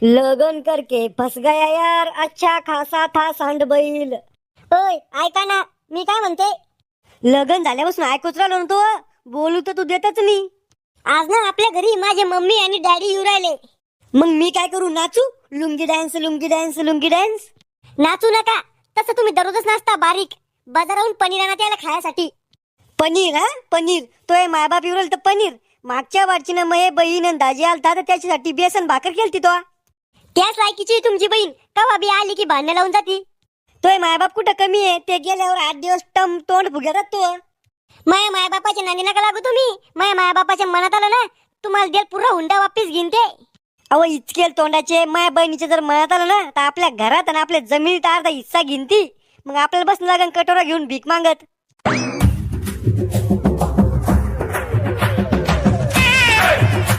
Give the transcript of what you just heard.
लगन करके फस गया यार, अच्छा खासा था सांड बैल. ओय ऐका ना, मी काय म्हणते. लग्न झाल्यापासून ऐकूच राहिलो ना तू. बोलू तर तू देतच नाही. आज ना आपल्या घरी माझे मम्मी आणि डॅडी येऊ राहिले. मग मी काय करू, नाचू? Lungi dance lungi dance lungi dance. नाचू नका, तसं तुम्ही दररोजच नाचता बारीक. बाजाराहून पनीर आणा त्याला खायसाठी. पनीर? हा पनीर? तो मायबाप येऊ राहिल तर पनीर. मागच्या वारचीनं मये बहीण आणि दाजी आलता तर त्याच्यासाठी बेसन भाकर केलती तो. त्याच लायकीची तुमची बहीण कवा बी आली की भांडण लावून जाती. तोय मायबाप कुठं कमी आहे, ते गेल्यावर 8 दिवस टम तोंड फुगतात तो. माया मायबापाच्या नांदी नका लागू तुम्ही. माया मायबापाच्या मनात आलं ना, तुम्हाला देल पुरा हुंडा वापिस घेईन ते. अहो इचकेल तोंडाचे, माया बहिणीचे जर मनात आलं ना तर आपल्या घरात आणि आपल्या जमिनीत अर्धा हिस्सा घेईन ती. मग आपल्याला बस लागन कटोरा घेऊन भीक मागत.